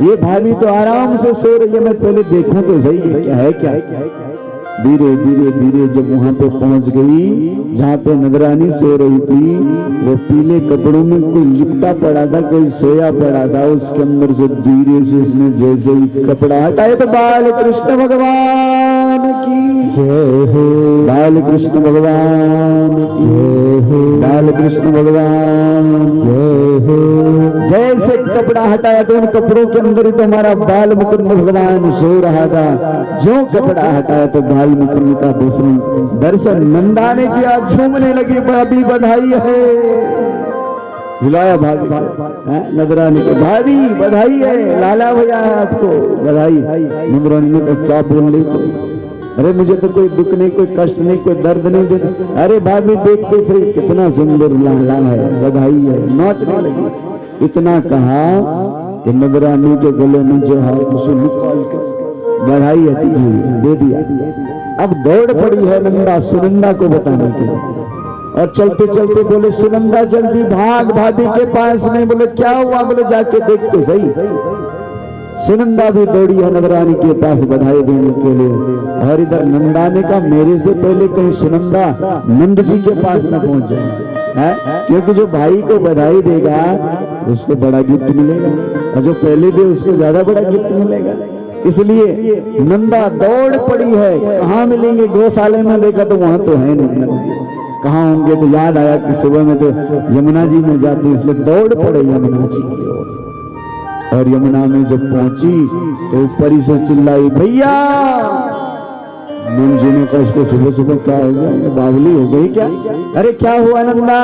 ये भाभी तो आराम से सो रही है, मैं पहले देखूं तो सही है क्या है क्या। धीरे धीरे धीरे जब वहां पे पहुंच गई जहाँ पे नगरानी सो रही थी, वो पीले कपड़ों में कोई लिपटा पड़ा था, कोई सोया पड़ा था, उसके अंदर से धीरे से उसने जैसे ही कपड़ा हटाए तो बाल कृष्ण भगवान की जय हो, बाल कृष्ण भगवान की जय हो, बाल कृष्ण भगवान जय हो। जैसे कपड़ा हटाया तो उन कपड़ों के अंदर ही तो हमारा बाल मुकुंद भगवान सो रहा था। जो कपड़ा हटाया तो बाल मुकुंद का दर्शन नंदा ने किया, झूमने लगी, भाभी बधाई है। बुलाया भाभी नगरानी को, भाभी बधाई है, लाला भैया आपको बधाई। नगरानी ने कहा क्या बोल रही तो, अरे मुझे तो कोई दुख नहीं, कोई कष्ट नहीं, कोई दर्द नहीं देता। अरे भाभी देखते सही कितना सुंदर लाला है, बधाई है, नाचने लगी। इतना कहा कि नगरानी के गले में जो हाथ निकाल के बधाई है दे दिया। अब दौड़ पड़ी है नंदा सुनंदा को बताने के लिए, और चलते चलते बोले सुनंदा जल्दी भाग भाभी के पास में। बोले क्या हुआ, बोले जाके देख तो सही। सुनंदा भी दौड़ी है नगरानी के पास बधाई देने के लिए, और इधर नंदा ने कहा मेरे से पहले कहीं सुनंदा नंद जी के पास न पहुंच जाए, क्योंकि जो भाई को बधाई देगा उसको बड़ा गिफ्ट मिलेगा, और जो पहले दे उसको ज्यादा बड़ा गिफ्ट मिलेगा। इसलिए नंदा दौड़ पड़ी है। कहाँ मिलेंगे, गौशाले में देखा तो वहां तो है नहीं, कहाँ होंगे। तो याद आया कि सुबह में तो यमुना जी में जाती, इसलिए दौड़ पड़े यमुना जी की ओर। और यमुना में जब पहुंची तो ऊपर ही से चिल्लाई भैया। नंद जी ने कहा उसको सुबह सुबह क्या हो गया, बावली हो गई क्या। अरे क्या हुआ नंदा,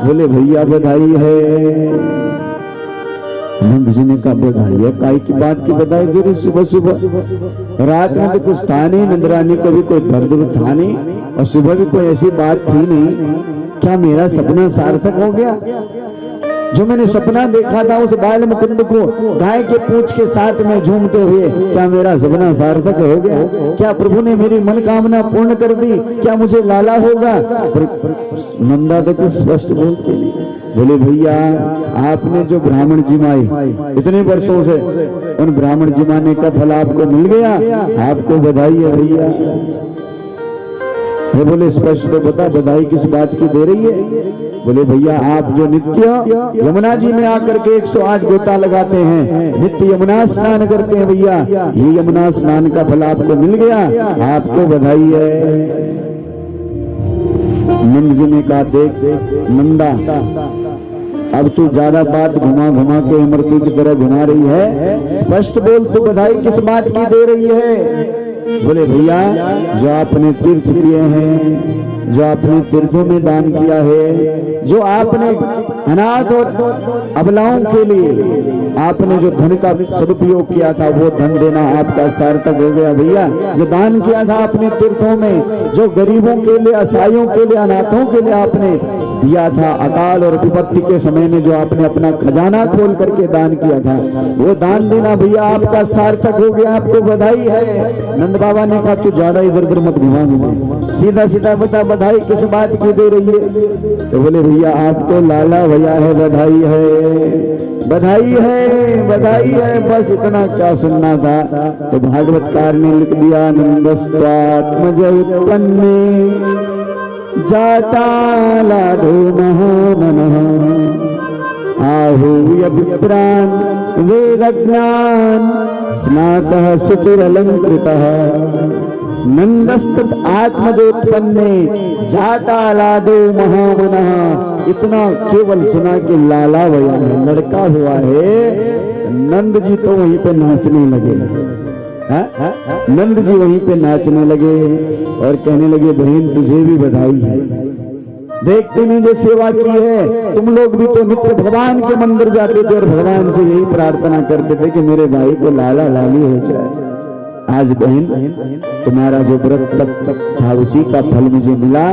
बोले भैया बधाई है। नंद जी ने कहा बधाई है, काय की बात की बधाई दे रही सुबह सुबह, रात में तो कुछ था नहीं, नंदरानी को भी कोई दर्द था नहीं, और सुबह भी कोई ऐसी बात थी नहीं। क्या मेरा सपना सार्थक हो गया। जो मैंने सपना देखा था उस बाल मुकुंद को गाय के पूंछ के साथ में झूमते हुए, क्या मेरा सपना सार्थक हो गया। क्या प्रभु ने मेरी मनोकामना पूर्ण कर दी, क्या मुझे लाला होगा। नंदा तो कुछ स्पष्ट बोलते बोले भैया आपने जो ब्राह्मण जिमाई इतने वर्षों से, उन ब्राह्मण जिमाने का फल आपको मिल गया, आपको बधाई है भैया। ये बोले स्पष्ट तो बता बधाई किस बात की दे रही है। बोले भैया आप जो नित्य यमुना जी में आकर के 108 गोता लगाते हैं, नित्य यमुना स्नान करते हैं भैया, ये यमुना स्नान का फल आपको मिल गया, आपको बधाई है। नंद जी ने कहा देख नंदा अब तू ज्यादा बात घुमा घुमा के अमृतू की तरह घुमा रही है, स्पष्ट बोल तू बधाई किस बात की दे रही है। बोले भैया जो आपने तीर्थ किए हैं, जो आपने तीर्थों में दान किया है, जो आपने अनाथ और अबलाओं के लिए आपने जो धन का सदुपयोग किया था, वो धन देना आपका सार्थक हो गया भैया। जो दान किया था आपने तीर्थों में, जो गरीबों के लिए, असहायों के लिए, अनाथों के लिए आपने दिया था, अकाल और विपत्ति के समय में जो आपने अपना खजाना खोल करके दान किया था, वो दान देना भैया आपका सार्थक हो गया, आपको बधाई है। नंद बाबा ने कहा तू ज्यादा इधर उधर मत घुमा मुझे, सीधा सीधा बता बधाई किस बात की दे रही है। तो बोले भैया आप तो लाला भैया है, बधाई है, बधाई है, बधाई है, बस इतना क्या सुनना था। तो भागवतकार ने लिख दिया नंदस्त्वात्मज उत्पन्ने जाता लादो महामनः आहूय विप्रान् वेदज्ञान स्नातः सुचिरलंकृतः नंदस्त आत्मजोत्पन्ने जाता लादो महामनः। इतना केवल सुना कि लाला भैया है, लड़का हुआ है। नंद जी तो वहीं पे नाचने लगे, नंद जी वहीं पे नाचने लगे और कहने लगे बहन तुझे भी बधाई है, देखते नहीं जो सेवा की है। तुम लोग भी तो नित्य भगवान के मंदिर जाते थे और भगवान से यही प्रार्थना करते थे कि मेरे भाई को लाला लाली हो जाए। आज बहन तुम्हारा जो व्रत तक था उसी का फल मुझे मिला,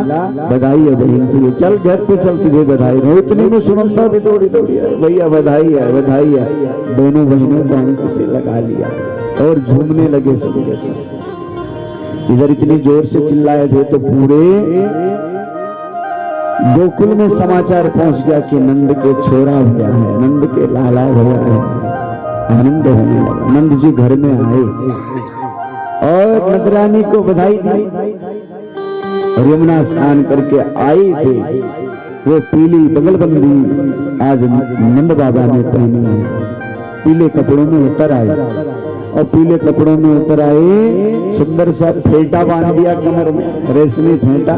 बधाई है बहन तुझे, चल घर पे चल तुझे बधाई है। इतनी में सुनंदा भी दौड़ी दौड़ी भैया बधाई है, बधाई है। दोनों बहनों को अंक से लगा लिया और झूमने लगे सभी के सब। इधर इतनी जोर से चिल्लाए थे तो पूरे गोकुल में समाचार पहुंच गया कि नंद के छोरा हुआ है, नंद के लाला हुआ है। आनंद होने लगा। नंद जी घर में आए और नंदरानी को बधाई दी और यमुना स्नान करके आई थे। वो पीली बगलबंदी आज नंद बाबा ने पहनी है। पीले कपड़ों में उतर आए और पीले कपड़ों में उतर आए, सुंदर सा फेंटा बांध दिया कमर में, रेशमी फेंटा,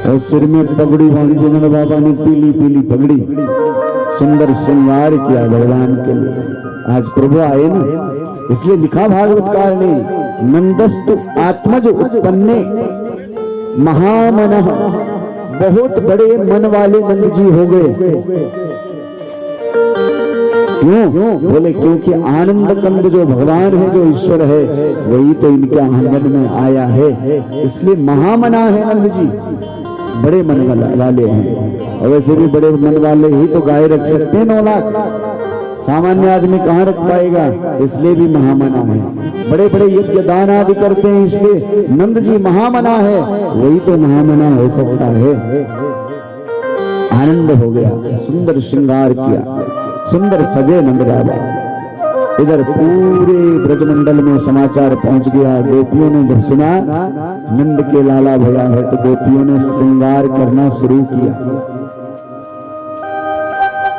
और सिर में पगड़ी बांधी दी नंद बाबा ने, पीली पीली पगड़ी। सुंदर श्रृंगार किया भगवान के लिए। आज प्रभु आए ना, इसलिए लिखा भागवतकार ने, नंदस्तु आत्मज उत्पन्ने महामनः, बहुत बड़े मन वाले नंद जी हो गए। क्यों? बोले क्योंकि आनंद कंद जो भगवान है, जो ईश्वर है, वही तो इनके आंगन में आया है, इसलिए महामना है नंद जी। बड़े मन वाले हैं, और वैसे भी बड़े मन वाले ही तो गाय रख सकते हैं 9 लाख, सामान्य आदमी कहाँ रख पाएगा, इसलिए भी महामना है। बड़े बड़े यज्ञ दान आदि करते हैं, इसलिए नंद जी महामना है, वही तो महामना हो सकता है। आनंद हो गया, सुंदर श्रृंगार किया, सुंदर सजे नंद बाबा। इधर पूरे ब्रजमंडल में समाचार पहुंच गया। गोपियों ने जब सुना नंद के लाला भया है, तो गोपियों ने श्रृंगार करना शुरू किया।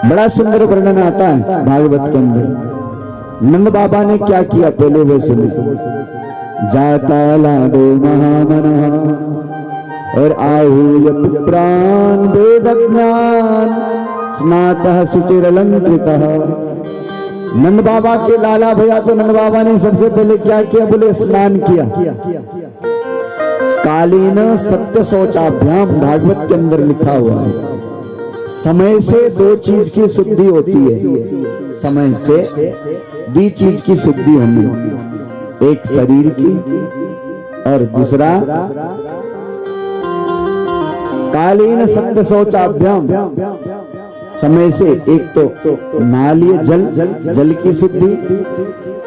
बड़ा सुंदर वर्णन आता है भागवत के अंदर। नंद बाबा ने क्या किया, पहले वो सुने। जाता लाडो महामनः और आहूय प्राण वेद ज्ञान स्नातः सुचिरलंकृतः। नंद बाबा के लाला भैया, तो नंद बाबा ने सबसे पहले क्या किया, बोले स्नान किया। कालीन सत्य शौचाभ्याम, भागवत के अंदर लिखा हुआ है। समय से 2 चीज की शुद्धि होती है, समय से 2 चीज की शुद्धि होनी, एक शरीर की और दूसरा कालीन सत्य शौचाभ्याम। समय से एक तो नालीय जल की शुद्धि,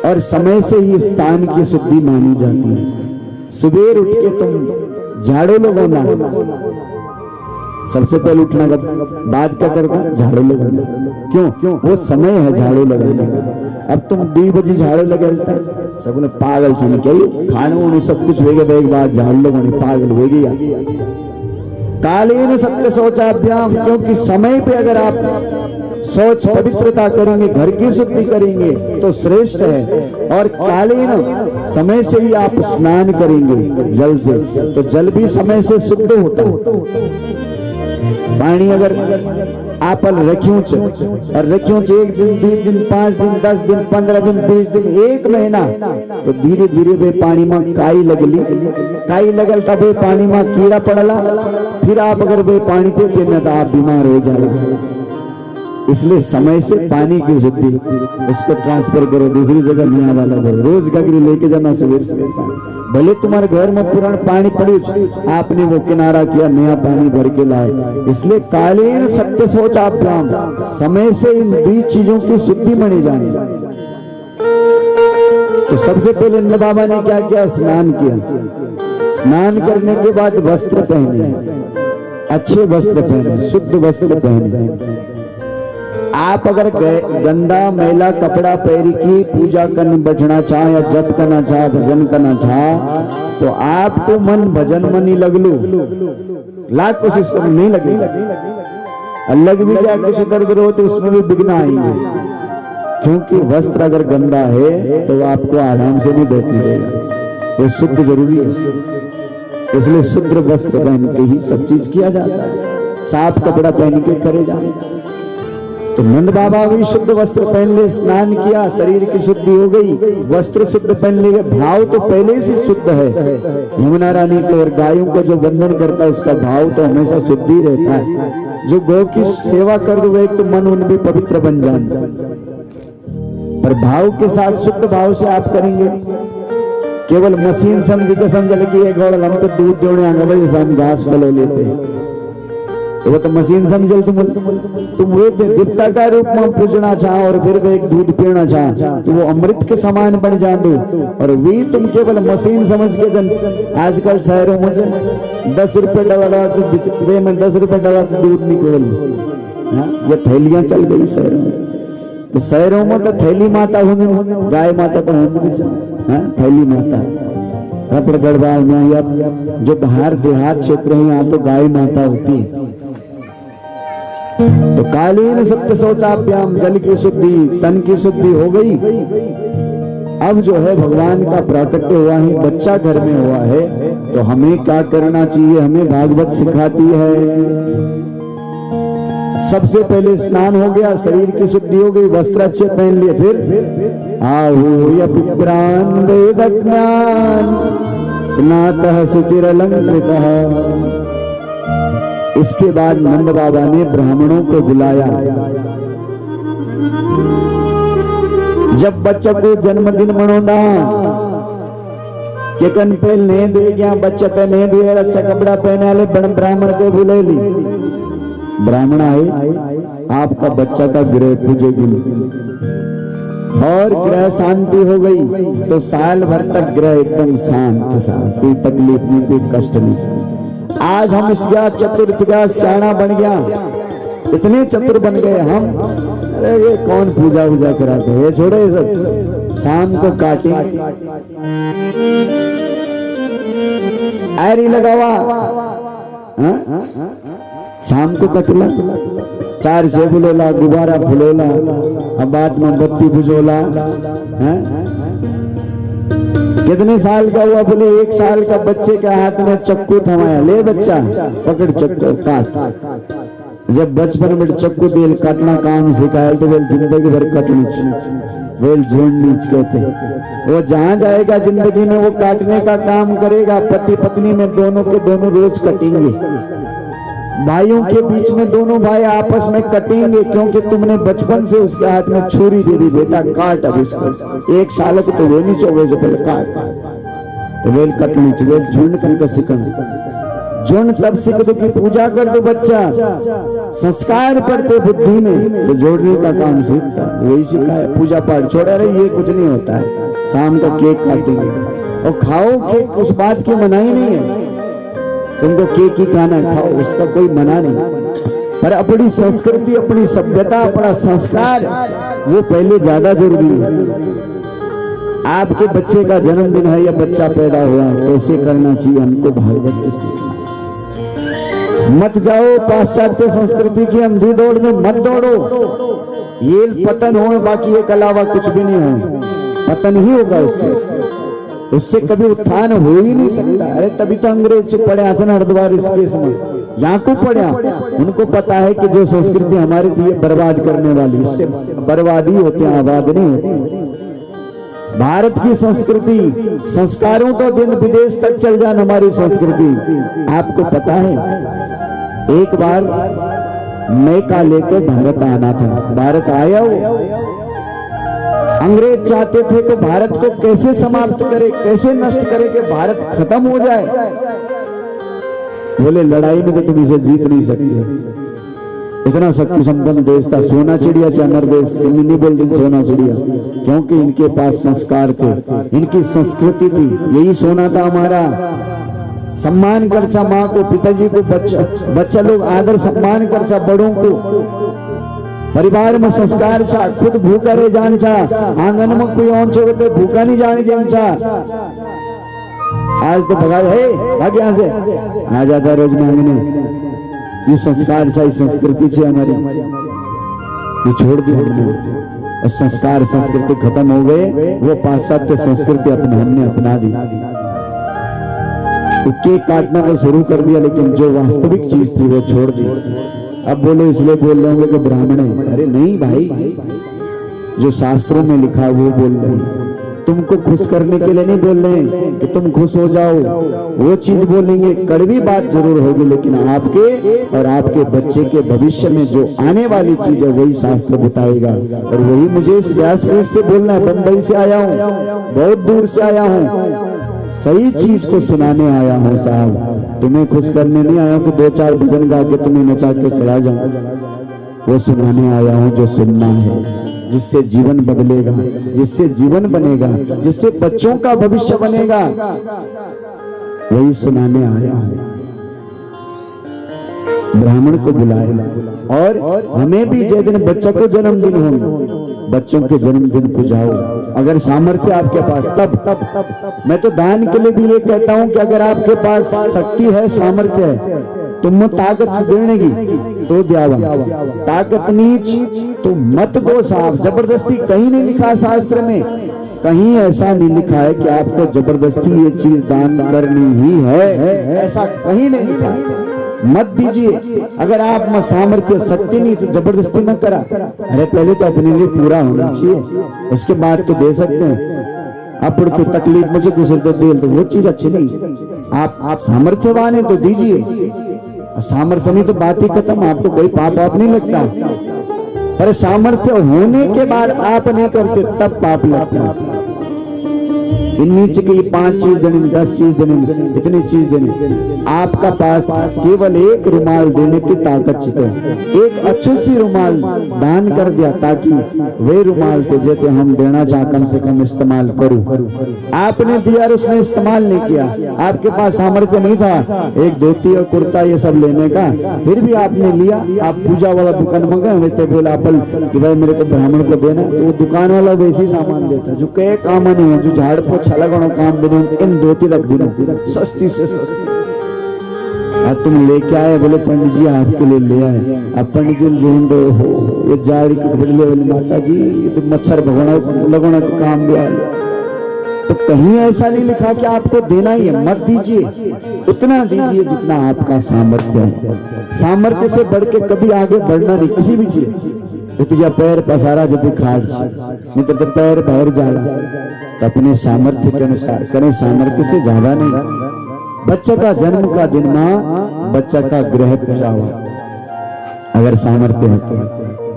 और समय से ही स्थान की शुद्धि मानी जाती है। सुबह उठ के तुम झाड़ू लगाना, सबसे पहले उठना के बाद क्या करता, झाड़ू लगाना। क्यों? वो समय है झाड़ू लगाने का। अब तुम 2 बजे झाड़ू लगाता, सब ने पागल चुन के खाने सब कुछ हो गया, एक बार झाड़ू लगाने पागल हो गया। कालीन सत्य शौचाभ्याम, क्योंकि समय पे अगर आप शौच पवित्रता करेंगे, घर की शुद्धि करेंगे तो श्रेष्ठ है। और कालीन समय से ही आप स्नान करेंगे जल से, तो जल भी समय से शुद्ध होता है। पानी अगर आप रख्यूं और रख्यूं 1 दिन 2 दिन 5 दिन 10 दिन 15 दिन 20 दिन 1 महीना, तो धीरे धीरे वे पानी में काई लगली, काई लगल तब वे पानी में कीड़ा पड़ला, फिर आप अगर वे पानी पीते न तो आप बीमार हो जाएगा। इसलिए समय से पानी की शुद्धि, उसको ट्रांसफर करो दूसरी जगह, नया वाला करो, रोज गगरी लेके जाना सवेरे सवेरे। भले तुम्हारे घर में पुराना पानी पड़ी, आपने वो किनारा किया, नया पानी भर के लाए। इसलिए कालीन सत्य शौचाभ्याम, समय से इन 2 चीजों की शुद्धि मानी जानी। तो सबसे पहले नंद बाबा ने क्या किया, स्नान किया। स्नान करने के बाद वस्त्र पहने, अच्छे वस्त्र पहने, शुद्ध वस्त्र पहने। आप अगर गंदा मैला कपड़ा पहन की पूजा करने बैठना चाह, या जप करना चाह, भजन करना चाह, तो आपको मन भजन में नहीं लगलू, लाख कोशिश करो नहीं लगेगा। लग भी जाए कुछ दर्द हो तो उसमें भी विघ्न आएंगे, क्योंकि वस्त्र अगर गंदा है तो आपको आराम से नहीं बैठने देगा। वो शुद्ध जरूरी है, इसलिए शुद्ध वस्त्र पहन के ही सब चीज किया जाता है। साफ कपड़ा पहन के करे जाए। तो नंद बाबा भी शुद्ध वस्त्र पहन ले, स्नान किया, शरीर की शुद्धि हो गई, वस्त्र शुद्ध पहन ले। भाव तो पहले से शुद्ध है। यमुना रानी को और गायों को जो बंधन करता है, उसका भाव तो हमेशा शुद्ध ही रहता है। जो गौ की सेवा कर दो, एक तो मन उन भी पवित्र बन जाए, पर भाव के साथ शुद्ध भाव से आप करेंगे। केवल मशीन समझ के समझ लगी है गौड़, हम तो दूध देने आंगन से हम घास बलो लेते हैं, तो वो तो मशीन समझल। तुम वो देवता का रूप में पूजना चाह और फिर वो एक दूध पीना चाह, तो वो अमृत के समान बन जा दो। और वे तुम केवल मशीन समझ के जन आजकल शहरों में 10 रुपए डला तो में 10 रुपए डला तो दूध निकल, ये थैलियां चल गई शहर में। तो शहरों में तो थैली माता होगी, गाय माता तो होगी, थैली माता कपड़ गढ़वा में, या जो बाहर देहात क्षेत्र है यहाँ तो गाय माता होती है। तो कालीन सत्य शौचाभ्याम, जल की शुद्धि, तन की शुद्धि हो गई। अब जो है भगवान का प्राकट्य हुआ है, बच्चा घर में हुआ है, तो हमें क्या करना चाहिए? हमें भागवत सिखाती है। सबसे पहले स्नान हो गया, शरीर की शुद्धि हो गई, वस्त्र अच्छे पहन लिए, फिर आहूय पिप्रान वेदज्ञान स्नातः शुचिरलंकृतः। इसके बाद नंद बाबा ने ब्राह्मणों को बुलाया। जब बच्चा को जन्मदिन मनाना के कन पे नहीं दे गया, बच्चा पे नहीं दे, अच्छा कपड़ा पहने वाले ब्राह्मण को बुले ली। ब्राह्मण आए, आपका बच्चा का गृह पूजेगी और ग्रह शांति हो गई तो साल भर तक ग्रह एकदम शांत, कोई तकलीफ नहीं, कोई कष्ट नहीं। आज हम इस चतुर्थ का सियाना बन गया, इतने चतुर बन गए हम। अरे ये कौन पूजा वूजा कराते हैं, छोड़ो ये सब, शाम को काटे ऐरी लगावा, शाम को कटला, चार से बुलोला, गुब्बारा फुलोला, अब बाद में बत्ती बुझोला। कितने साल का हुआ? बोले 1 साल का बच्चे के हाथ में चक्कू थमाया, ले बच्चा पकड़ चक्कू काट। जब बचपन में चक्कू तेल काटना काम सिखाया तो वेल जिंदगी भर कटनी, वेल झोड़नी कहते। वो जहां जाएगा जिंदगी में वो काटने का काम करेगा। पति पत्नी में दोनों के दोनों रोज कटेंगे, भाइयों के बीच में दोनों भाई आपस में कटेंगे, क्योंकि तुमने बचपन से उसके हाथ में छुरी दे दी, बेटा काट अब इसको। 1 साल को तो वो नहीं चौबे से पहले काट, तो वेल कटनी चाहिए, झुंड करके सिकन झुंड तब सीख दो कि पूजा कर दो, बच्चा संस्कार पढ़ते बुद्धि में तो जोड़ने का काम सीखता, वही सिखाया। पूजा पाठ छोड़ा रहे, ये कुछ नहीं होता है। शाम को केक काटेंगे और खाओ केक, उस बात की मनाही नहीं है, तुमको केक ही खाना खाओ, उसका कोई मना नहीं। पर अपनी संस्कृति, अपनी सभ्यता, अपना संस्कार वो पहले ज्यादा जरूरी है। आपके बच्चे का जन्मदिन है या बच्चा पैदा हुआ है, कैसे करना चाहिए हमको भागवत से सीखना। मत जाओ पाश्चात्य संस्कृति की अंधी दौड़ में, मत दौड़ो। ये पतन हो, बाकी एक अलावा कुछ भी नहीं हो, पतन ही होगा उससे कभी उत्थान हो ही नहीं सकता। अरे तभी तो अंग्रेज जो पढ़े आसन हरिद्वार इस केस में, यहाँ को पढ़ा, उनको पता है कि जो संस्कृति हमारे लिए बर्बाद करने वाली, इससे बर्बादी होते हैं, आबाद नहीं होती। भारत की संस्कृति, संस्कारों तो दिन विदेश तक चल जाए हमारी संस्कृति। आपको पता है एक बार मैका लेकर भारत आना था, भारत आया हो, अंग्रेज चाहते थे कि भारत को कैसे समाप्त करे, कैसे नष्ट करे कि भारत खत्म हो जाए। बोले लड़ाई में तो तुम इसे जीत नहीं सकते, इतना शक्ति संपन्न देश था, सोना चिड़िया चामर देश, नहीं बोलते सोना चिड़िया, क्योंकि इनके पास संस्कार थे, इनकी संस्कृति थी, यही सोना था हमारा। सम्मान करचा माँ को, पिताजी को, बच्चा लोग आदर सम्मान करचा बड़ों को, परिवार में संस्कार छा, खुद भूखा रहे जान छा, आंगन में कोई और छो तो भूखा नहीं जाने जान छा। आज तो भगा है, भाग यहाँ से आ जाता रोज मांगने, ये संस्कार चाहिए, संस्कृति चाहिए हमारी, ये छोड़ दी हमने। और संस्कार संस्कृति खत्म हो गए, वो पाश्चात्य संस्कृति हमने अपना दी। तो केक काटना तो शुरू कर दिया, लेकिन जो वास्तविक चीज थी वो छोड़ दी। अब बोले इसलिए बोल रहे होंगे कि ब्राह्मण है, अरे नहीं भाई, जो शास्त्रों में लिखा वो बोल रहे हैं, तुमको खुश करने के लिए नहीं बोल रहे हैं कि तुम खुश हो जाओ, वो चीज बोलेंगे, कड़वी बात जरूर होगी, लेकिन आपके और आपके बच्चे के भविष्य में जो आने वाली चीज है वही शास्त्र बताएगा। और वही मुझे इस व्यासपीठ से बोलना है, बंबई से आया हूँ, बहुत दूर से आया हूँ, सही चीज को सुनाने आया हूँ साहब, तुम्हें खुश करने नहीं आया हूँ कि 2-4 भजन गा के तुम्हें नचा के चला जाऊं, वो सुनाने आया हूँ जो सुनना है, जिससे जीवन बदलेगा, जिससे जीवन बनेगा, जिससे बच्चों का भविष्य बनेगा, वही सुनाने आया हूँ। ब्राह्मण को बुलाया और हमें भी जिस दिन बच्चा को जन्मदिन हो बच्चों के जन्मदिन को जाओ, अगर सामर्थ्य आपके पास तब मैं तो दान के लिए भी ये कहता हूं कि अगर आपके पास शक्ति है, सामर्थ्य है, तुम ताकत देने की तो द्यावा, ताकत नीच तो मत दो साहब। जबरदस्ती कहीं नहीं लिखा शास्त्र में, कहीं ऐसा नहीं लिखा है कि आपको जबरदस्ती ये चीज दान करनी ही है, ऐसा कहीं नहीं लिखा है। मत दीजिए। अगर आप में सामर्थ्य शक्ति नहीं तो जबरदस्ती न करा। अरे पहले तो अपने लिए पूरा होना चाहिए, उसके बाद तो दे सकते हैं। अब तो तकलीफ मुझे दूसरे को दे तो वो चीज अच्छी नहीं। आप सामर्थ्यवान है तो दीजिए, सामर्थ्य नहीं तो बात ही खत्म, आपको कोई पाप आप नहीं लगता। पर सामर्थ्य होने के बाद आप नहीं करते तब पाप लगता है। इन नीचे की 5 चीज देनी, 10 चीज देनी, इतनी चीज देनी, आपका पास केवल एक रुमाल देने की ताकत है। एक अच्छी सी रुमाल दान कर दिया ताकि वे रुमाल को जैसे हम देना चाह कम से कम इस्तेमाल करूं। आपने दिया और उसने इस्तेमाल नहीं किया, आपके पास सामर्थ्य नहीं था एक धोती और कुर्ता ये सब लेने का, फिर भी आपने लिया। आप पूजा वाला दुकान मंगाए थे बोला अपल कि भाई मेरे को ब्राह्मण को देना, तो वो दुकान वाला वैसे ही सामान देता जो कई काम नहीं है, जो झाड़ पोछ अलग काम देने, इन धोती रख दी सस्ती से सस्ती। तुम लेके आए, बोले पंडित जी आपके लिए ले आए। अब पंडित जी ढूंढ हो ये जाड़ी के कपड़े ले, बोले माता जी ये तो मच्छर भगोना लगोना का काम दिया है। तो कहीं ऐसा नहीं लिखा कि आपको देना ही है, मत दीजिए, उतना दीजिए जितना आपका सामर्थ्य है। सामर्थ्य से बढ़ के कभी आगे बढ़ना नहीं किसी भी चीज। तो तुझा पैर पसारा जब खाड़ नहीं तो पैर बाहर जा रहा, तो अपने सामर्थ्य के अनुसार करें, सामर्थ्य से ज्यादा नहीं। बच्चे का जन्म का दिन माँ बच्चा का गृह पूजावा, अगर सामर्थ्य है तो,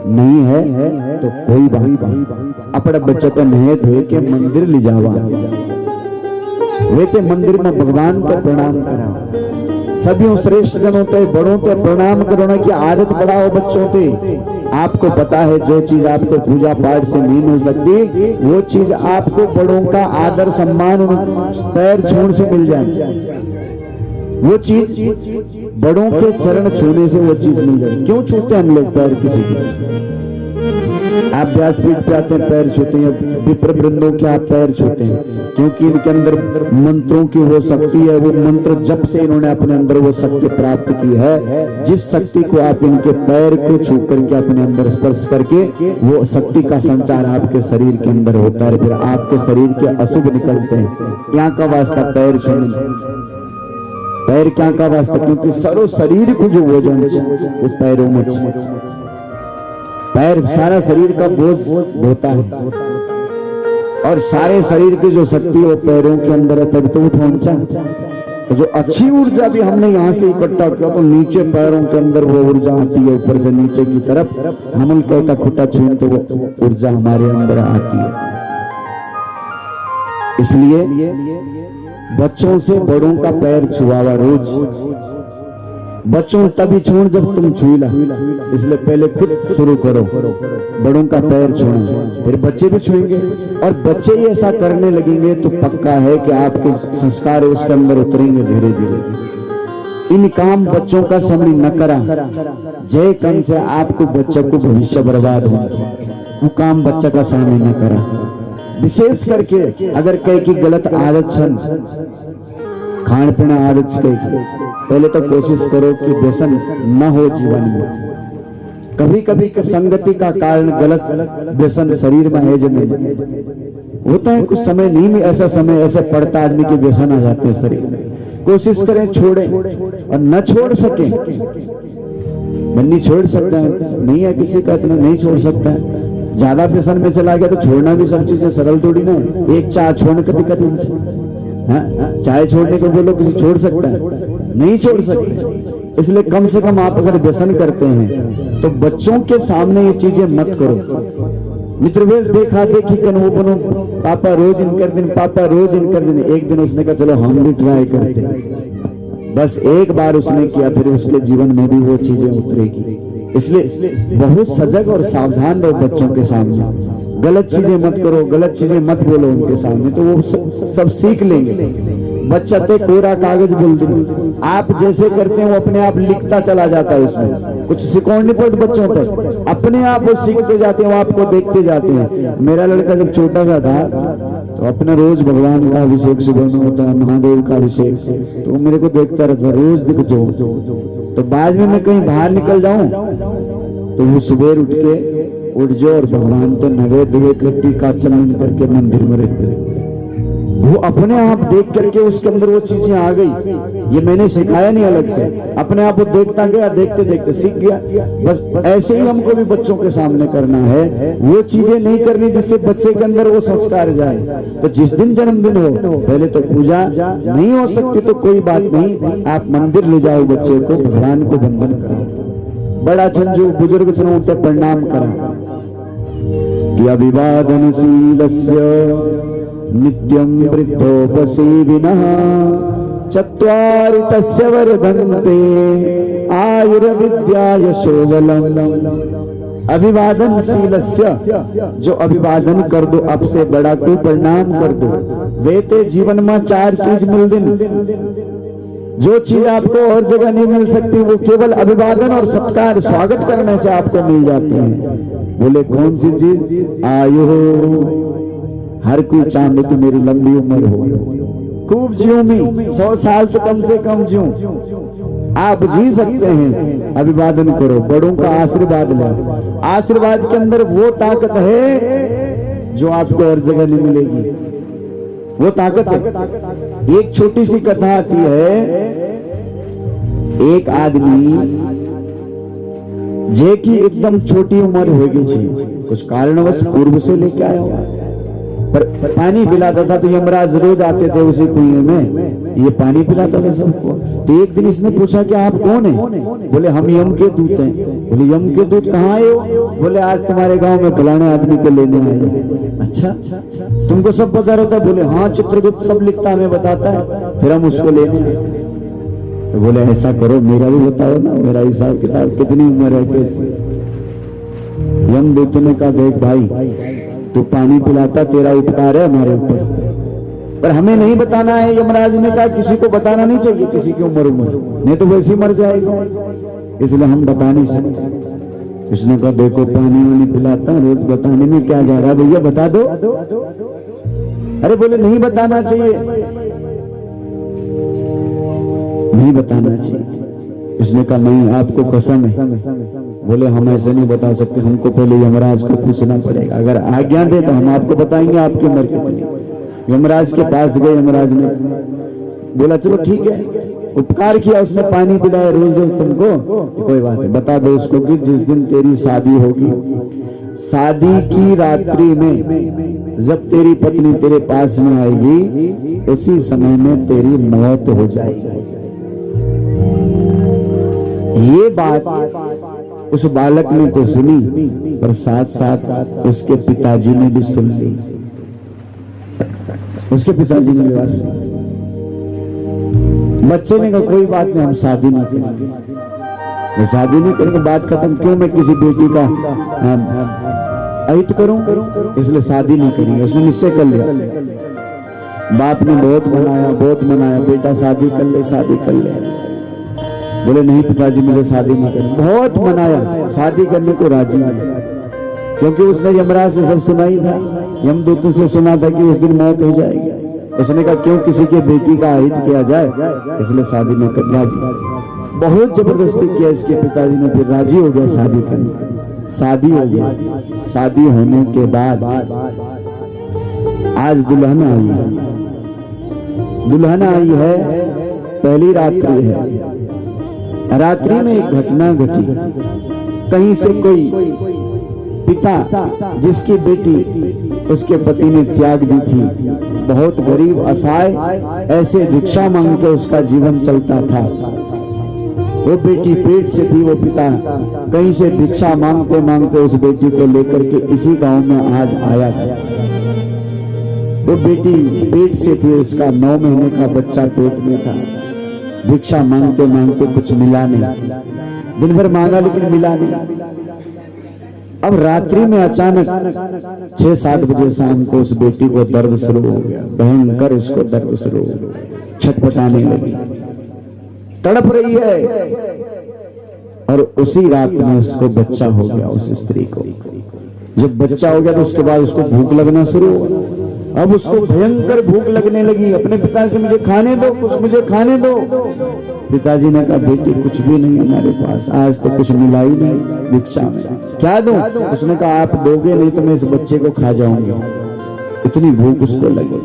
नहीं है तो कोई बात। अपने बच्चे को नहे धोए के मंदिर ले जावा, वे के मंदिर में भगवान को प्रणाम करा। सभी श्रेष्ठ जनों पे बड़ों पे प्रणाम करने की आदत बढ़ाओ बच्चों पे। आपको पता है जो चीज आपको पूजा पाठ से नहीं मिल सकती वो चीज आपको बड़ों का आदर सम्मान पैर छूने से मिल जाए। वो चीज बड़ों के चरण छूने से वो चीज मिल जाए। क्यों छूते हम लोग पैर किसी के? आप व्यासपीठ पे आते हैं पैर छूते हैं, विप्र वृंदों के आप पैर छूते हैं, क्योंकि इनके अंदर मंत्रों की वो शक्ति है। वो मंत्र जब से इन्होंने अपने अंदर वो शक्ति प्राप्त की है, जिस शक्ति को आप इनके पैर को छू करके अपने अंदर स्पर्श करके वो शक्ति का संचार आपके शरीर के अंदर होता है, फिर आपके शरीर के अशुभ निकलते हैं। यहाँ का वास्ता पैर छूने, पैर क्या का वास्ता, क्योंकि सरो शरीर को जो वजन वो पैरों में, पैर सारा शरीर का बोझ होता है और सारे शरीर की जो शक्ति वो पैरों के अंदर है, तब तो वो पहुंचा। तो जो अच्छी ऊर्जा भी हमने यहाँ से इकट्ठा किया तो नीचे पैरों के अंदर वो ऊर्जा आती है, ऊपर से नीचे की तरफ हम उनका का खुटा छून तो वो ऊर्जा हमारे अंदर आती है। इसलिए बच्चों से बड़ों का पैर छुआवा रोज। बच्चों तभी छूण जब तुम छुईला, इसलिए पहले खुद शुरू करो, बड़ों का पैर छूना, फिर बच्चे भी छुएंगे। और बच्चे ही ऐसा करने लगेंगे तो पक्का है कि आपके संस्कार उसके अंदर उतरेंगे धीरे धीरे। इन काम बच्चों का समय न करा, जय कम से आपको बच्चों को भविष्य बर्बाद हो, वो काम बच्चा का सामने न करा। विशेष करके अगर कहीं की गलत आदत छन, खान पीना आदत कहीं, पहले तो कोशिश करो कि व्यसन न हो जीवन में। कभी कभी के संगति का कारण गलत व्यसन शरीर में है जो नहीं होता है, कुछ समय नहीं में ऐसा समय ऐसे पड़ता आदमी के व्यसन आ जाते हैं शरीर में। कोशिश करें छोड़े, और न छोड़ सके बन्नी छोड़ सकता है, नहीं है किसी का इतना नहीं छोड़ सकता है। ज्यादा व्यसन में चला गया तो छोड़ना भी सब चीजें सरल थोड़ी ना है। एक चाय छोड़ने का दिक्कत नहीं, चाय छोड़ने को बोलो किसी छोड़ सकता है, नहीं छोड़ सकते। इसलिए कम से कम आप अगर व्यसन करते हैं तो बच्चों के सामने ये चीजें मत करो। मित्र देखा देखी कर वो बनो, पापा रोज इन कर दिन, पापा रोज इन कर दिन। एक दिन उसने कहा चलो हम भी ट्राई करते हैं, बस एक बार उसने किया, फिर उसके जीवन में भी वो चीजें उतरेगी। इसलिए बहुत सजग और सावधान रहो बच्चों के सामने। गलत चीजें मत करो, गलत चीजें मत बोलो उनके सामने, तो वो सब सीख लेंगे। बच्चा ते कोरा कागज बोल दे, आप जैसे करते हैं वो अपने आप लिखता चला जाता है, उसमें कुछ सिखाना नहीं पड़ता बच्चों पर, अपने आप वो सीखते जाते हैं, वो आपको देखते जाते हैं। मेरा लड़का जब छोटा सा था तो अपना रोज भगवान का अभिषेक सुबह में होता है, महादेव का अभिषेक, तो मेरे को देखता रहता, रोज दिख जो। तो बाद में मैं कहीं बाहर निकल जाऊं तो वो सुबह उठ जाओ और भगवान तो नवे कट्टी का चलन करके मंदिर में रहते। वो अपने आप देख करके उसके अंदर वो चीजें आ गई, ये मैंने सिखाया नहीं अलग से, अपने आप वो देखता गया, देखते देखते सीख गया। बस ऐसे ही हमको भी बच्चों के सामने करना है, वो चीजें नहीं करनी जिससे बच्चे के अंदर वो संस्कार जाए। तो जिस दिन जन्मदिन हो, पहले तो पूजा नहीं हो सकती तो कोई बात नहीं, आप मंदिर ले जाओ बच्चे को, भगवान को वंदन करो, बड़ा झंझू बुजुर्ग सुनो तो प्रणाम करा कि अभिवादनशीलस्य नित्यं वृद्धोपसेविनः चत्वारि तस्य वर्धन्ते आयुर्विद्या यशोबलम्। अभिवादनशीलस्य, जो अभिवादन कर दो, अब से बड़ा को प्रणाम कर दो। वेते जीवन में 4 चीज मिल दिन, जो चीज आपको और जगह नहीं मिल सकती वो केवल अभिवादन और सत्कार स्वागत करने से आपको मिल जाती है। बोले कौन सी चीज? आयु हो, हर कोई चाहते कि मेरी लंबी उम्र हो, खूब जीऊं मैं, 100 साल तो कम से कम जीऊं। आप जी सकते हैं, अभिवादन करो, बड़ों का आशीर्वाद लो। आशीर्वाद के अंदर वो ताकत है जो आपको और जगह नहीं मिलेगी, वो ताकत है। एक छोटी सी कथा आती है, एक आदमी जे की एकदम छोटी उम्र हो गई थी, कुछ कारणवश पूर्व से लेके आया हुआ, पर पानी पिलाता था तो यमराज रोज आते थे उसी कुएं में, ये पानी पिलाता था सबको। तो एक दिन इसने पूछा कि आप कौन हैं? बोले हम यम के दूत हैं। बोले यम के दूत कहाँ आए हो? बोले आज तुम्हारे गांव में फलाने आदमी को लेने आए। अच्छा, तुमको सब पता रहता? बोले हाँ, चित्रगुप्त सब लिखता हमें बताता है, फिर हम उसको लेने आए। तो बोले ऐसा करो, मेरा भी बताओ ना, मेरा हिसाब किताब, कितनी उम्र है, कैसे? यम दूत ने कहा देख भाई, तू पानी पिलाता, तेरा उपकार है हमारे ऊपर, पर हमें नहीं बताना है। यमराज ने कहा किसी को बताना नहीं चाहिए किसी की उम्र, नहीं तो वैसे मर जाएगा, इसलिए हम बता नहीं सकते। उसने कहा देखो पानी वानी पिलाता, रोज बताने में क्या जा रहा है भैया, बता दो। अरे बोले नहीं बताना चाहिए, नहीं बताना चाहिए। उसने कहा नहीं, आपको कसम है। बोले हम ऐसे नहीं बता सकते, हमको पहले यमराज को पूछना पड़ेगा, अगर आज्ञा दे तो हम आपको बताएंगे आपकी उम्र कितनी। यमराज के पास गए, यमराज ने बोला चलो ठीक है, उपकार किया, उसने पानी पिलाया रोज रोज तुमको, तो कोई बात नहीं, बता दो उसको कि जिस दिन तेरी शादी होगी, शादी की रात्रि में जब तेरी पत्नी तेरे पास में आएगी, उसी समय में तेरी मौत हो जाएगी। ये बात उस बालक ने तो सुनी, पर साथ साथ उसके पिताजी ने भी सुन ली। उसके पिताजी ने भी बात सुनी। बच्चे ने कहा कोई बात नहीं, हम शादी नहीं करेंगे, मैं शादी नहीं करेंगे, बात खत्म। क्यों मैं किसी बेटी का अहित करूं, इसलिए शादी नहीं करेंगे। उसने निश्चय कर लिया। बाप ने बहुत मनाया, बेटा शादी कर ले, शादी कर ले। बोले नहीं पिताजी, मुझे शादी नहीं करनी। बहुत मनाया, शादी करने को राजी नहीं, क्योंकि उसने यमराज से सब सुनाई था, यमदूतों से सुना था कि उस दिन मौत हो जाएगी। उसने कहा क्यों किसी के बेटी का अहित किया जाए, इसलिए शादी नहीं कर राजी। बहुत जबरदस्ती किया इसके पिताजी ने, फिर राजी हो गया शादी करने। शादी हो गई। शादी होने के बाद आज दुल्हन आई है। दुल्हन आई है, पहली रात्रि है। रात्रि में एक घटना घटी। कहीं से कोई पिता जिसकी बेटी उसके पति ने त्याग दी थी, बहुत गरीब असहाय, ऐसे भिक्षा मांग के उसका जीवन चलता था। वो बेटी पेट से थी, वो पिता कहीं से भिक्षा मांगते मांगते उस बेटी को लेकर के इसी गांव में आज आया था। वो बेटी पेट से थी, उसका 9 महीने का बच्चा पेट में था। भिक्षा मांगते मांगते कुछ मिला नहीं, दिन भर मांगा लेकिन मिला नहीं। अब रात्रि में अचानक 6-7 बजे शाम को उस बेटी को दर्द शुरू हो गया, भयंकर उसको दर्द शुरू हो गया, छटपटाने लगी, तड़प रही है। और उसी रात में उसको बच्चा हो गया, उस स्त्री को। जब बच्चा हो गया तो उसके बाद उसको भूख लगना शुरू हुआ। अब उसको भयंकर भूख लगने लगी। अपने पिता से मुझे खाने दो, कुछ मुझे खाने दो। पिताजी ने कहा बेटी कुछ भी नहीं हमारे पास, आज तो कुछ मिला ही नहीं भिक्षा में, क्या दूं? उसने कहा आप दोगे नहीं तो मैं इस बच्चे को खा जाऊंगी। इतनी भूख उसको लगी।